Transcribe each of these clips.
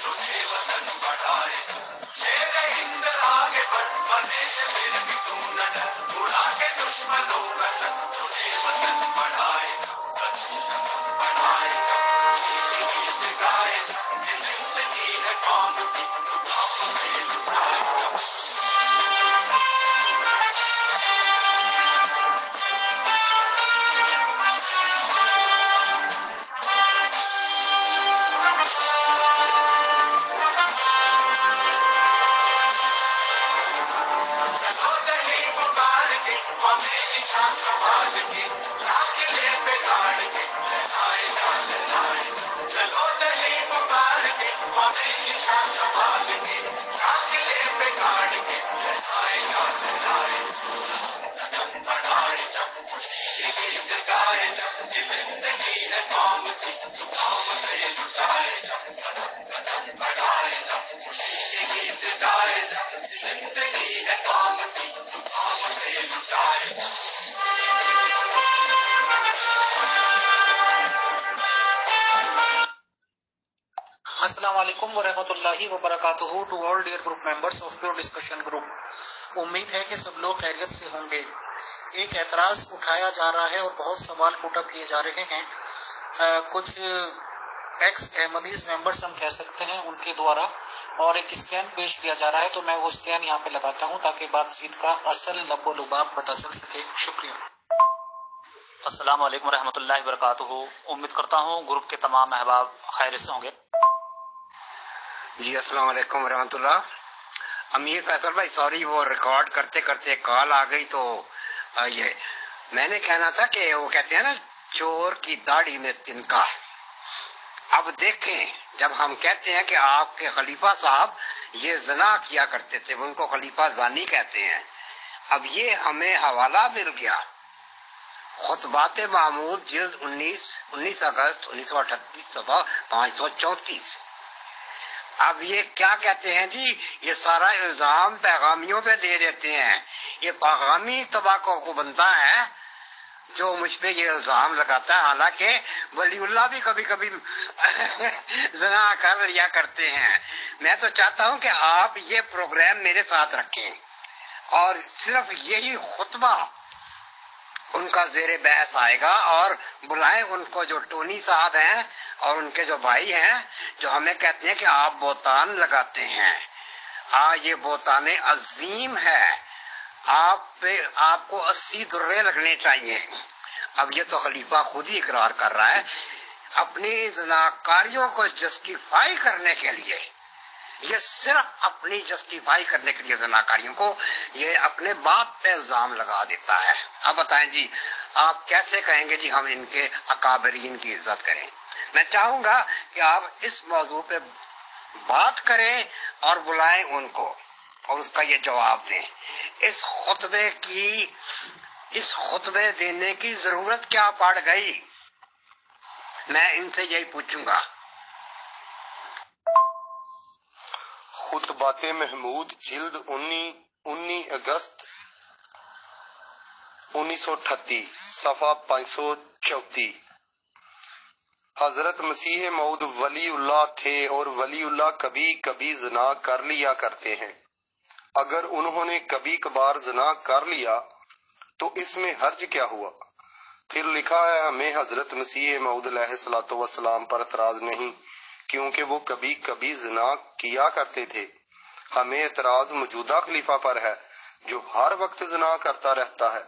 تجھے وطن بڑھائے شیر ہند آگے بڑھ مرنے سے پھر بھی تو نہ ڈر اڑا کے دشمنوں کا سر تجھے وطن بڑھائے بڑھائے گیت گائے یہ زندگی ہے قوم کی تو قوم سے لٹائے السلام علیکم ورحمۃ اللہ وبرکاتہ to all dear group members of pure discussion group. امید ہے کہ سب لوگ خیریت سے ہوں گے. ایک اعتراض اٹھایا جا رہا ہے اور بہت سوال پٹ اپ کیے جا رہے ہیں. کچھ ایکس احمدیز ممبرس ہم کہہ سکتے ہیں ان کے دوارا، اور ایک اسکین پیش کیا جا رہا ہے، تو میں وہ اسکین یہاں پہ لگاتا ہوں تاکہ بات چیت کا اصل لب و لباب پتہ چل سکے. شکریہ. السلام علیکم ورحمۃ اللہ وبرکاتہ. امید کرتا ہوں گروپ کے تمام احباب خیر سے ہوں گے. جی السلام علیکم ورحمۃ اللہ. امیر فیصل بھائی سوری، وہ ریکارڈ کرتے کرتے کال آ گئی تو یہ میں نے کہنا تھا کہ وہ کہتے ہیں نا چور کی داڑھی میں تنکا. اب دیکھیں، جب ہم کہتے ہیں کہ آپ کے خلیفہ صاحب یہ زنا کیا کرتے تھے، ان کو خلیفہ زانی کہتے ہیں. اب یہ ہمیں حوالہ مل گیا خطبات معمول جلد 19 اگست 1938 صفحہ 534. اب یہ کیا کہتے ہیں جی، یہ سارا الزام پیغامیوں پہ دے دیتے ہیں. یہ پیغامی طبقوں کو بنتا ہے جو مجھ پہ یہ الزام لگاتا ہے، حالانکہ ولی اللہ بھی کبھی کبھی زنا کر لیا کرتے ہیں. میں تو چاہتا ہوں کہ آپ یہ پروگرام میرے ساتھ رکھیں اور صرف یہی خطبہ ان کا زیر بحث آئے گا، اور بلائیں ان کو جو ٹونی صاحب ہیں اور ان کے جو بھائی ہیں جو ہمیں کہتے ہیں کہ آپ بہتان لگاتے ہیں. یہ بہتان عظیم ہے. آپ کو 80 درے لگنے چاہیے. اب یہ تو خلیفہ خود ہی اقرار کر رہا ہے اپنی زناکاریوں کو جسٹیفائی کرنے کے لیے. یہ صرف اپنی جسٹیفائی کرنے کے لیے زناکاریوں کو یہ اپنے باپ پہ الزام لگا دیتا ہے. اب بتائیں جی، آپ کیسے کہیں گے جی ہم ان کے اکابرین کی عزت کریں؟ میں چاہوں گا کہ آپ اس موضوع پہ بات کریں اور بلائیں ان کو اور اس کا یہ جواب دیں. اس خطبے دینے کی ضرورت کیا پڑ گئی؟ میں ان سے یہی پوچھوں گا. خطبات محمود جلد 19 اگست 1938 صفحہ 534. حضرت مسیح موعود ولی اللہ تھے اور ولی اللہ کبھی کبھی زنا کر لیا کرتے ہیں. اگر انہوں نے کبھی کبھار زنا کر لیا تو اس میں حرج کیا ہوا؟ پھر لکھا ہے ہمیں حضرت مسیح موعود علیہ الصلوۃ والسلام پر اعتراض نہیں کیونکہ وہ کبھی کبھی زنا کیا کرتے تھے. ہمیں اعتراض موجودہ خلیفہ پر ہے جو ہر وقت زنا کرتا رہتا ہے.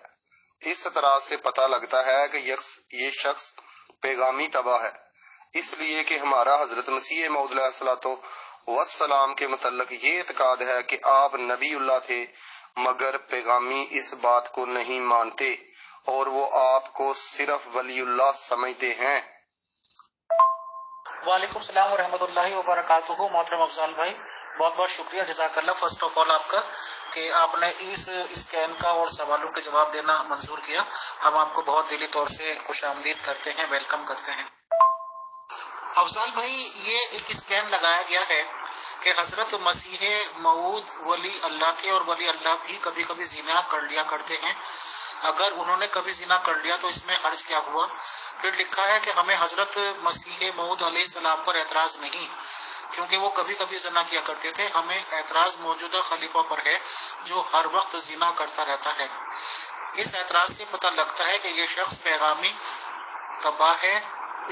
اس اعتراض سے پتہ لگتا ہے کہ یہ شخص پیغامی طبع ہے، اس لیے کہ ہمارا حضرت مسیح موعود علیہ الصلوۃ والسلام کے متعلق یہ اعتقاد ہے کہ آپ نبی اللہ تھے، مگر پیغامی اس بات کو نہیں مانتے اور وہ آپ کو صرف ولی اللہ سمجھتے ہیں. وعلیکم السلام ورحمۃ اللہ وبرکاتہ. محترم افضال بھائی، بہت بہت شکریہ، جزاک اللہ فرسٹ آف آل آپ کا کہ آپ نے اس اسکین کا اور سوالوں کے جواب دینا منظور کیا. ہم آپ کو بہت دلی طور سے خوش آمدید کرتے ہیں، ویلکم کرتے ہیں. افضال بھائی، یہ ایک اسکین لگایا گیا ہے کہ حضرت مسیح موعود ولی اللہ تھے اور ولی اللہ بھی کبھی کبھی زنا کر لیا کرتے ہیں. اگر انہوں نے کبھی زنا کر لیا تو اس میں حرج کیا ہوا؟ پھر لکھا ہے کہ ہمیں حضرت مسیح موعود علیہ السلام پر اعتراض نہیں क्योंकि वो कभी कभी जना किया करते थे। हमें एतराज मौजूदा खलीफा पर है जो हर वक्त जिना करता रहता है। इस एतराज से पता लगता है कि ये शख्स पैगामी तबाह है।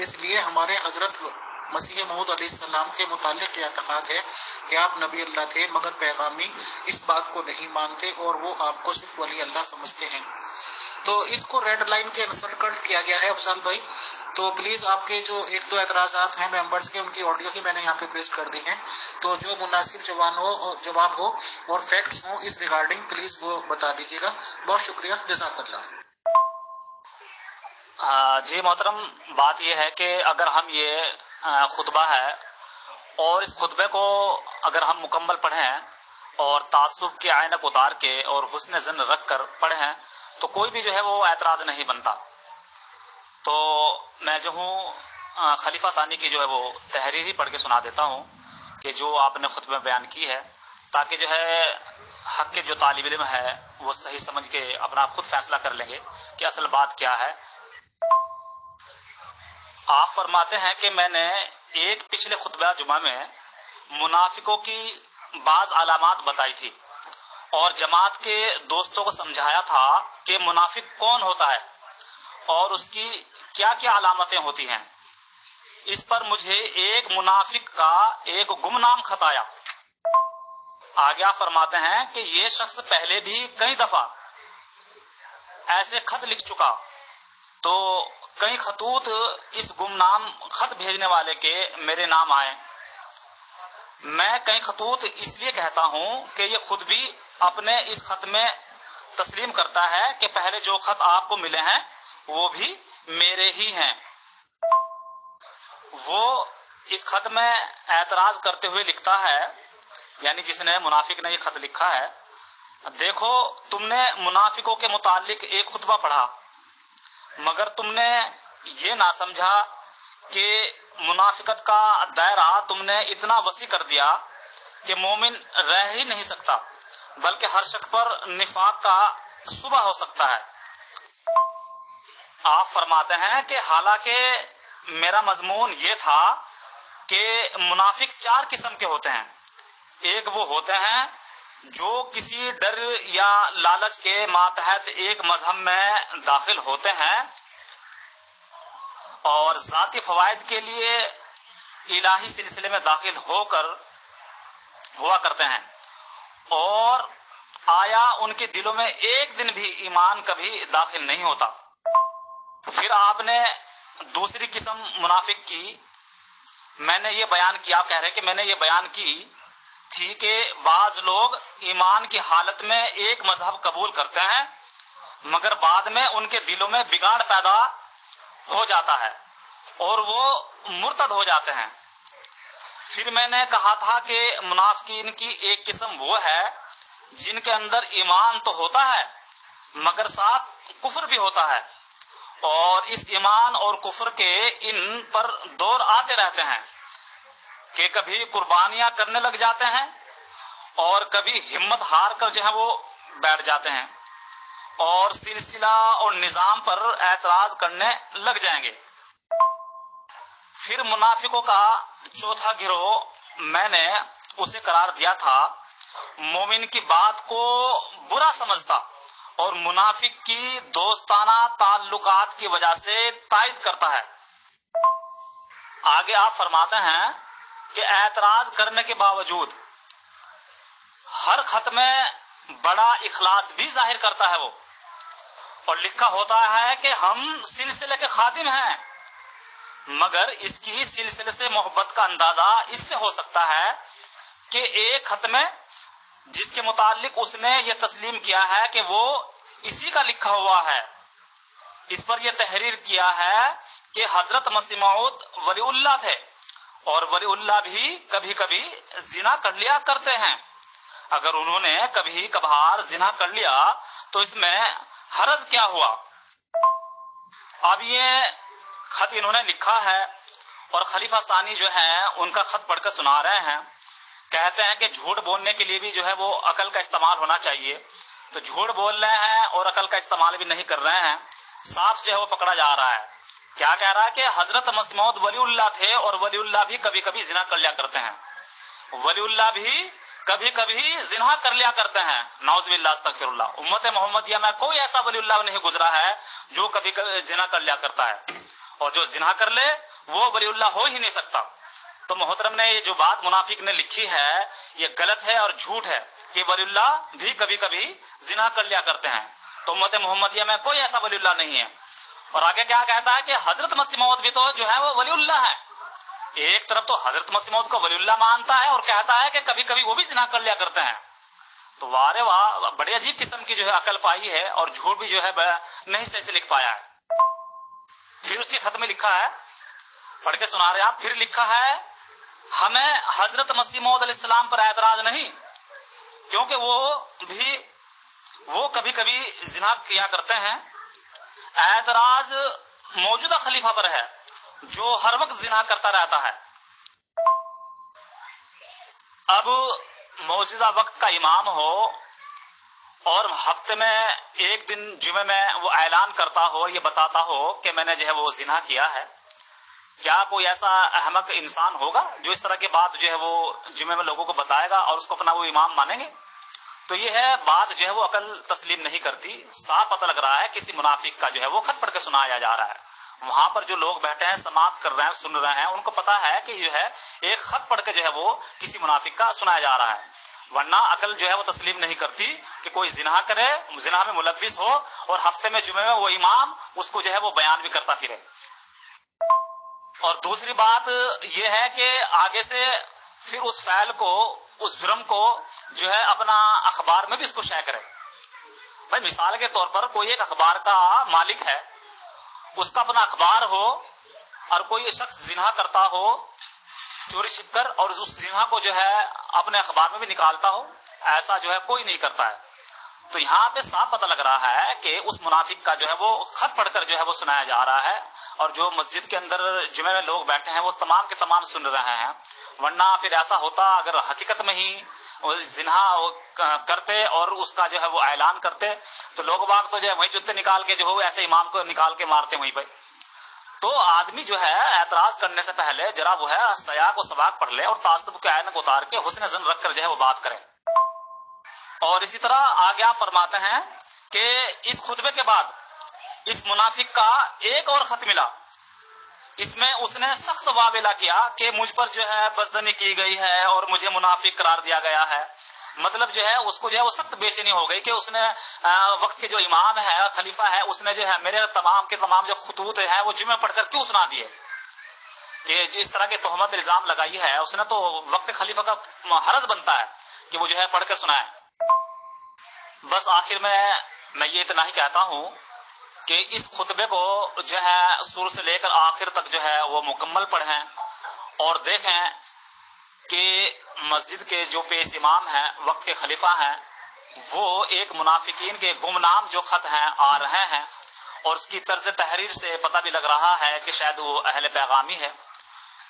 इसलिए हमारे हजरत मसीह मऊद अलैहिस्सलाम के मुतालिक एतकाद है कि आप नबी अल्लाह थे, मगर पैगामी इस बात को नहीं मानते और वो आपको सिर्फ वली अल्लाह समझते हैं। तो इसको रेड लाइन के अनुसार कट किया गया है अफजल भाई। तो प्लीज आपके जो एक दो एतराजात हैं मेंबर्स के, उनकी ऑडियो ही मैंने यहाँ पे पेश कर दी है। तो जो मुनासिब जवाब हो और फैक्ट्स हो इस रिगार्डिंग प्लीज वो बता दीजिएगा। बहुत शुक्रिया, जज़ाकल्लाह। जी मोहतरम, बात यह है कि अगर हम ये खुतबा है और इस खुतबे को अगर हम मुकम्मल पढ़ें और तासुब की ऐनक उतार के और हुस्न ज़न रख कर पढ़ें तो कोई भी जो है वो एतराज़ नहीं बनता। तो मैं जो हूँ खलीफा सानी की जो है वो तहरीर ही पढ़ के सुना देता हूँ कि जो आपने खुतबे में बयान की है, ताकि जो है हक के जो तालिब इल्म है वो सही समझ के अपना खुद फैसला कर लेंगे कि असल बात क्या है। आप फरमाते हैं कि मैंने एक पिछले खुतबा जुमा में मुनाफिकों की बाज अलामात बताई थी और जमात के दोस्तों को समझाया था कि मुनाफिक कौन होता है और उसकी क्या क्या अलामतें होती हैं। इस पर मुझे एक मुनाफिक का एक गुमनाम खत आया। आगे आप फरमाते हैं कि ये शख्स पहले भी कई दफा ऐसे खत लिख चुका, तो कई खतूत इस गुमनाम खत भेजने वाले के मेरे नाम आए। मैं कई खतूत इसलिए कहता हूं कि ये खुद भी अपने इस खत में तस्लीम करता है कि पहले जो खत आपको मिले हैं वो भी मेरे ही हैं। वो इस खत में एतराज करते हुए लिखता है, यानी जिसने मुनाफिक ने ये खत लिखा है, देखो तुमने मुनाफिकों के मुतालिक एक खुतबा पढ़ा, मगर तुमने ये ना समझा कि मुनाफिकत का दायरा तुमने इतना वसी कर दिया कि मोमिन रह ही नहीं सकता, बल्कि हर शख्स पर निफाक का सुबह हो सकता है। आप फरमाते हैं कि हालांकि मेरा मजमून ये था कि मुनाफिक चार किस्म के होते हैं। एक वो होते हैं जो किसी डर या लालच के मातहत एक मजहब में दाखिल होते हैं और जाती फवायद के लिए इलाही सिलसिले में दाखिल होकर हुआ करते हैं, और आया उनके दिलों में एक दिन भी ईमान कभी दाखिल नहीं होता। फिर आपने दूसरी किस्म मुनाफिक की मैंने ये बयान किया, आप कह रहे हैं कि मैंने ये बयान की थी कि बाज लोग ईमान की हालत में एक मजहब कबूल करते हैं, मगर बाद में उनके दिलों में बिगाड़ पैदा हो जाता है और वो मुर्तद हो जाते हैं। फिर मैंने कहा था कि मुनाफिकीन की एक किस्म वो है जिनके अंदर ईमान तो होता है मगर साथ कुफ्र भी होता है, और इस ईमान और कुफ्र के इन पर दौर आते रहते हैं कि कभी कुर्बानियां करने लग जाते हैं और कभी हिम्मत हार कर जो है वो बैठ जाते हैं और सिलसिला और निजाम पर एतराज करने लग जाएंगे। फिर मुनाफिकों का चौथा गिरोह मैंने उसे करार दिया था मोमिन की बात को बुरा समझता और मुनाफिक की दोस्ताना ताल्लुकात की वजह से तायद करता है। आगे आप फरमाते हैं कि एतराज करने के बावजूद हर खत में बड़ा इखलास भी जाहिर करता है वो, और लिखा होता है कि हम सिलसिले के खादिम हैं, मगर इसकी सिलसिले से मोहब्बत का अंदाजा इससे हो सकता है कि एक खत में जिसके मुतालिक उसने ये तस्लीम किया है कि वो इसी का लिखा हुआ है, इस पर यह तहरीर किया है कि हजरत मसीह मऊद वलीउल्लाह थे और वलीउल्लाह भी कभी कभी जिना कर लिया करते हैं। अगर उन्होंने कभी कभार जिना कर लिया तो इसमें हरज क्या हुआ। अब ये खत इन्होंने लिखा है और खलीफा सानी जो है उनका खत पढ़कर सुना रहे हैं। कहते हैं कि झूठ बोलने के लिए भी जो है वो अकल का इस्तेमाल होना चाहिए, तो झूठ बोल रहे हैं और अकल का इस्तेमाल भी नहीं कर रहे हैं। साफ जो है वो पकड़ा जा रहा है। क्या कह रहा है कि हजरत मसीह मऊद वलीउल्लाह थे और वलीउल्लाह भी कभी कभी जिना कर लिया करते हैं। वलीउल्लाह भी कभी कभी जिना कर लिया करते हैं। नाउज़ुबिल्लाह अस्तगफिरुल्लाह। उम्मत मोहम्मदिया में कोई ऐसा वलीउल्लाह नहीं गुजरा है जो कभी कभी जिना कर लिया करता है, और जो जिना कर ले वो वलीउल्लाह हो ही नहीं सकता। तो मोहतरम ने ये जो बात मुनाफिक ने लिखी है ये गलत है और झूठ है कि वलीउल्लाह भी कभी कभी जिना कर लिया करते हैं। तो उम्मत मोहम्मदिया में कोई ऐसा वलीउल्लाह नहीं है। और आगे क्या कहता है कि हजरत मसीह मौद भी तो जो है वो वलीउल्लाह है। एक तरफ तो हजरत मसीह मौद को वलीउल्लाह मानता है और कहता है कि कभी कभी वो भी जिना कर लिया करते हैं। तो वारे वाह, बड़े अजीब किस्म की जो है अकल पाई है और झूठ भी जो है नहीं सही से लिख पाया है। फिर उसी खत में लिखा है, पढ़ के सुना रहे आप, फिर लिखा है हमें हजरत मसीह मौद अलैहिस्सलाम पर एतराज नहीं, क्योंकि वो कभी कभी जिना किया करते हैं। एतराज मौजूदा खलीफा पर है जो हर वक्त जिना करता रहता है। अब मौजूदा वक्त का इमाम हो और हफ्ते में एक दिन जुमे में वो ऐलान करता हो, ये बताता हो कि मैंने जो है वो जिना किया है, क्या कोई ऐसा अहमक इंसान होगा जो इस तरह की बात जो है वो जुमे में लोगों को बताएगा और उसको अपना वो इमाम मानेंगे? तो ये है बात जो है वो अकल तस्लीम नहीं करती। साफ पता लग रहा है किसी मुनाफिक का जो है वो खत पढ़ के सुनाया जा रहा है। वहां पर जो लोग बैठे हैं, समाप्त कर रहे हैं, सुन रहे हैं, उनको पता है कि जो है एक खत पढ़ के जो है वो किसी मुनाफिक का सुनाया जा रहा है। वरना अकल जो है वो तस्लीम नहीं करती कि कोई जिना करे, जिना में मुलव्विस हो और हफ्ते में जुमे में वो इमाम उसको जो है वो बयान भी करता फिरे। और दूसरी बात यह है कि आगे से फिर उस फैल को, उस जुर्म को जो है अपना अखबार में भी इसको शाया करे। भाई मिसाल के तौर पर कोई एक अखबार का मालिक है, उसका अपना अखबार हो और कोई शख्स जिना करता हो चोरी छिपकर और उस जिना को जो है अपने अखबार में भी निकालता हो, ऐसा जो है कोई नहीं करता है। तो यहाँ पे साफ पता लग रहा है कि उस मुनाफिक का जो है वो खत पढ़कर जो है वो सुनाया जा रहा है, और जो मस्जिद के अंदर जुमे में लोग बैठे हैं वो तमाम के तमाम सुन रहे हैं। वरना फिर ऐसा होता अगर हकीकत में ही जिना करते और उसका जो है वो ऐलान करते तो लोग बाग तो जो है वही जूते निकाल के जो है ऐसे इमाम को निकाल के मारते वहीं पे। तो आदमी जो है एतराज करने से पहले जरा वो है सयाक व सबाक पढ़ ले और तासुब के ऐनक उतार के हुस्न ज़न रख कर जो है वो बात करे। और इसी तरह आगे आप फरमाते हैं कि इस खुतबे के बाद इस मुनाफिक का एक और खत मिला। इसमें उसने सख्त वावेला किया कि मुझ पर जो है बदजनी की गई है और मुझे मुनाफिक करार दिया गया है। मतलब जो है उसको जो है वो सख्त बेचैनी हो गई कि उसने वक्त के जो इमाम है, खलीफा है, उसने जो है मेरे तमाम के तमाम जो खुतूत है वो जुमे पढ़कर क्यों सुना दिए, कि जिस तरह की तोहमत इल्जाम लगाई है उसने, तो वक्त खलीफा का हरज बनता है कि वो जो है पढ़कर सुनाए। बस आखिर में मैं ये इतना ही कहता हूँ कि इस खुतबे को जो है शुरू से लेकर आखिर तक जो है वो मुकम्मल पढ़ें और देखें कि मस्जिद के जो पेश इमाम हैं, वक्त के खलीफा हैं, वो एक मुनाफिकीन के गुमनाम जो खत हैं आ रहे हैं, और उसकी तर्ज तहरीर से पता भी लग रहा है कि शायद वो अहले पैगामी है,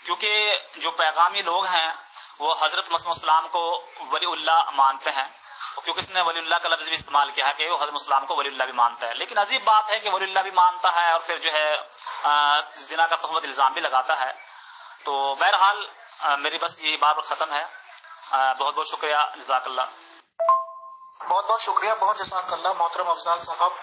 क्योंकि जो पैगामी लोग हैं वो हजरत मसीह इस्लाम को वलीउल्लाह मानते हैं, क्योंकि इसने वलीउल्लाह का लफ्ज भी इस्तेमाल किया है कि वो हजरत इस्लाम को वलीउल्लाह भी मानता है। लेकिन अजीब बात है कि वलीउल्लाह भी मानता है और फिर जो है जिना का तोहमत इल्जाम भी लगाता है। तो बहरहाल मेरी बस यही बात खत्म है। बहुत बहुत शुक्रिया, जज़ाकल्लाह। बहुत बहुत शुक्रिया, बहुत जज़ाकल्लाह मोहतरम अफजाल साहब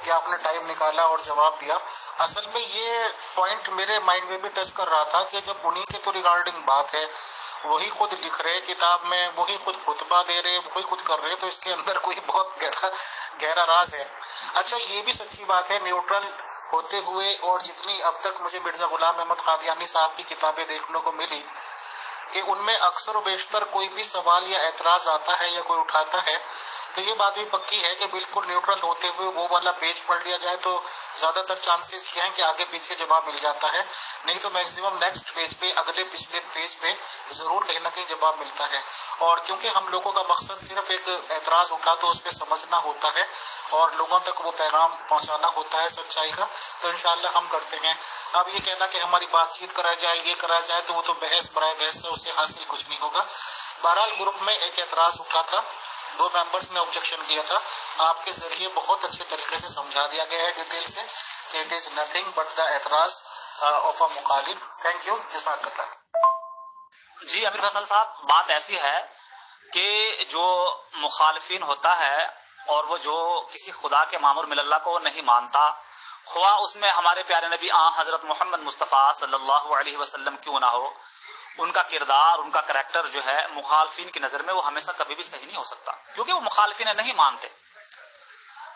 कि आपने टाइम निकाला और जवाब दिया। असल में ये पॉइंट मेरे माइंड में भी टच कर रहा था कि जब उन्हीं के तो रिगार्डिंग बात है, वही खुद लिख रहे किताब में, वही खुद खुतबा दे रहे, वही खुद कर रहे, तो इसके अंदर कोई बहुत गहरा राज है। अच्छा, ये भी सच्ची बात है, न्यूट्रल होते हुए और जितनी अब तक मुझे मिर्जा गुलाम अहमद कादियानी साहब की किताबें देखने को मिली कि उनमें अक्सर और बेशतर कोई भी सवाल या एतराज आता है या कोई उठाता है तो ये बात भी पक्की है कि बिल्कुल न्यूट्रल होते हुए वो वाला पेज पढ़ लिया जाए तो ज्यादातर चांसेस ये हैं कि आगे पीछे जवाब मिल जाता है, नहीं तो मैक्सिमम नेक्स्ट पेज पे, अगले पिछले पेज पे जरूर कहीं ना कहीं जवाब मिलता है। और क्योंकि हम लोगों का मकसद सिर्फ एक एतराज उठा तो उस पर समझना होता है और लोगों तक वो पैगाम पहुंचाना होता है सच्चाई का, तो इंशाल्लाह हम करते हैं। अब ये कहना कि हमारी बातचीत करा जाए, ये करा जाए, तो वो तो बहस बराए बहस है, उससे हासिल कुछ नहीं होगा। बहरहाल ग्रुप में एक एतराज उठा था, 2 मेंबर्स ने ऑब्जेक्शन किया था, आपके जरिए बहुत अच्छे तरीके से समझा दिया गया है डिटेल से कि it is nothing but the एतराज ऑफ अ मुखालिफ। थैंक यू, जज़ाकल्लाह। جی امیر فیصل صاحب، بات ایسی ہے کہ جو مخالفین ہوتا ہے اور وہ جو کسی خدا کے مامور من اللہ کو نہیں مانتا، خواہ اس میں ہمارے پیارے نبی حضرت محمد مصطفیٰ صلی اللہ علیہ وسلم کیوں نہ ہو، ان کا کردار، ان کا کریکٹر جو ہے مخالفین کی نظر میں وہ ہمیشہ کبھی بھی صحیح نہیں ہو سکتا، کیونکہ وہ مخالفین نہیں مانتے۔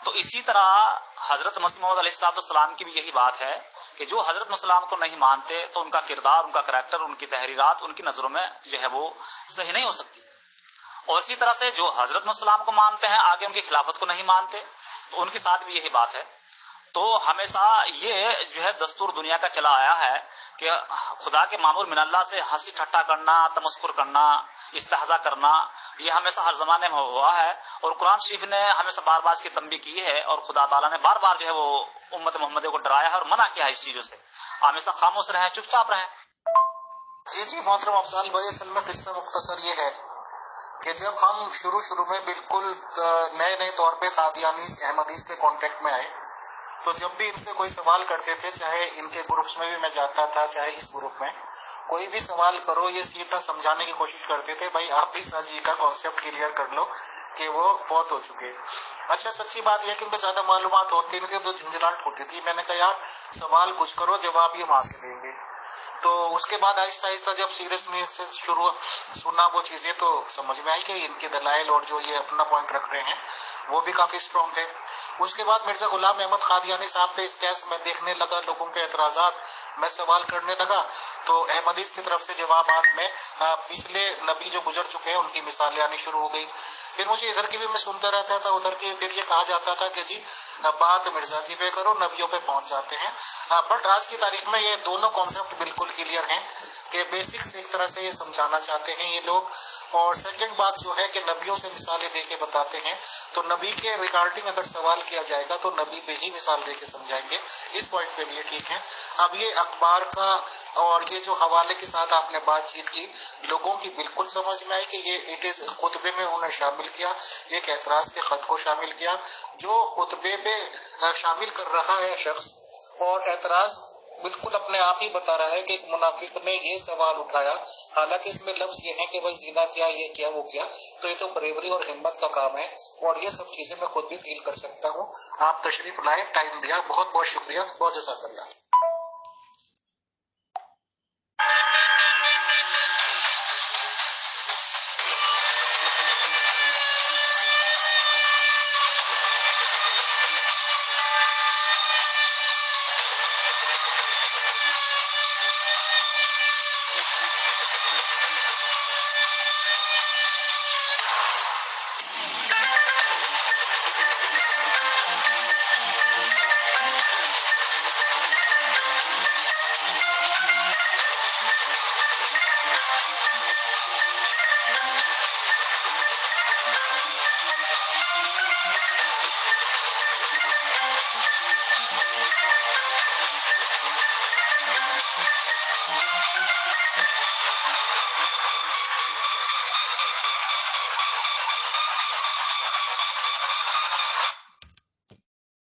تو اسی طرح حضرت مسیح موعود علیہ السلام کی بھی یہی بات ہے کہ جو حضرت مسلم کو نہیں مانتے تو ان کا کردار، ان کا کریکٹر، ان کی تحریرات ان کی نظروں میں جو ہے وہ صحیح نہیں ہو سکتی۔ اور اسی طرح سے جو حضرت مسلم کو مانتے ہیں، آگے ان کی خلافت کو نہیں مانتے، تو ان کے ساتھ بھی یہی بات ہے۔ تو ہمیشہ یہ جو ہے دستور دنیا کا چلا آیا ہے کہ خدا کے مامور من اللہ سے ہنسی ٹھٹا کرنا، تمسخر کرنا، استہزاء کرنا، یہ ہمیشہ ہر زمانے میں ہوا ہے، اور قرآن شریف نے ہمیشہ بار بار اس کی تنبیہ کی ہے، اور خدا تعالیٰ نے بار بار جو ہے وہ امت محمدیہ کو ڈرایا ہے اور منع کیا ہے اس چیزوں سے۔ ہمیشہ خاموش رہیں، چپ چاپ رہیں۔ جی محترم افضال بھائی، اصل میں قصہ مختصر یہ ہے کہ جب ہم شروع میں بالکل نئے طور پہ قادیانی احمدیز کے کانٹیکٹ میں آئے، تو جب بھی ان سے کوئی سوال کرتے تھے، چاہے ان کے گروپس میں بھی میں جاتا تھا، چاہے اس گروپ میں، کوئی بھی سوال کرو یہ سیدھا سمجھانے کی کوشش کرتے تھے، بھائی آپ بھی سر جی کا کانسیپٹ کلیئر کر لو کہ وہ فوت ہو چکے۔ اچھا سچی بات یہ کہ ان کو زیادہ معلومات ہوتی نہیں تھی، تو جھنجھلاہٹ ہوتی تھی۔ میں نے کہا یار سوال کچھ کرو، جواب یہ وہاں سے دیں گے۔ تو اس کے بعد آہستہ آہستہ جب سیریسنیس سے شروع سنا وہ چیزیں، تو سمجھ میں آئی کہ ان کے دلائل اور جو یہ اپنا پوائنٹ رکھ رہے ہیں وہ بھی کافی اسٹرانگ ہے۔ اس کے بعد مرزا غلام احمد قادیانی صاحب پہ اس کیس میں دیکھنے لگا، لوگوں کے اعتراضات میں سوال کرنے لگا، تو احمدیز کی طرف سے جوابات میں پچھلے نبی جو گزر چکے ہیں ان کی مثالیں آنی شروع ہو گئی۔ پھر مجھے ادھر کی بھی میں سنتا رہتا تھا، ادھر کی پھر یہ کہا جاتا تھا کہ جی بات مرزا جی پہ کرو، نبیوں پہ پہنچ جاتے ہیں۔ بٹ آج کی تاریخ میں یہ دونوں کانسیپٹ بالکل کلیئر ہیں کہ بیسکس ایک طرح سے یہ سمجھانا چاہتے ہیں یہ لوگ، اور سیکنڈ بات جو ہے کہ نبیوں سے مثالیں دے کے بتاتے ہیں، تو نبی کے ریگارڈنگ اگر سوال کیا جائے گا تو نبی پہ ہی مثال دے کے سمجھائیں گے۔ اس پوائنٹ پہ بھی یہ ٹھیک ہے۔ اب یہ اخبار کا اور یہ جو حوالے کے ساتھ آپ نے بات چیت کی، لوگوں کی بالکل سمجھ میں آئی کہ یہ اٹ از خطبے میں انہوں نے شامل کیا، ایک اعتراض کے خط کو شامل کیا جو خطبے پہ شامل کر رہا ہے شخص، اور اعتراض بالکل اپنے آپ ہی بتا رہا ہے کہ ایک منافق نے یہ سوال اٹھایا، حالانکہ اس میں لفظ یہ ہے کہ بھائی زنا کیا، یہ کیا، وہ کیا، تو یہ تو بریوری اور ہمت کا کام ہے، اور یہ سب چیزیں میں خود بھی فیل کر سکتا ہوں۔ آپ تشریف لائے، ٹائم دیا، بہت بہت شکریہ، بہت جزاک اللہ۔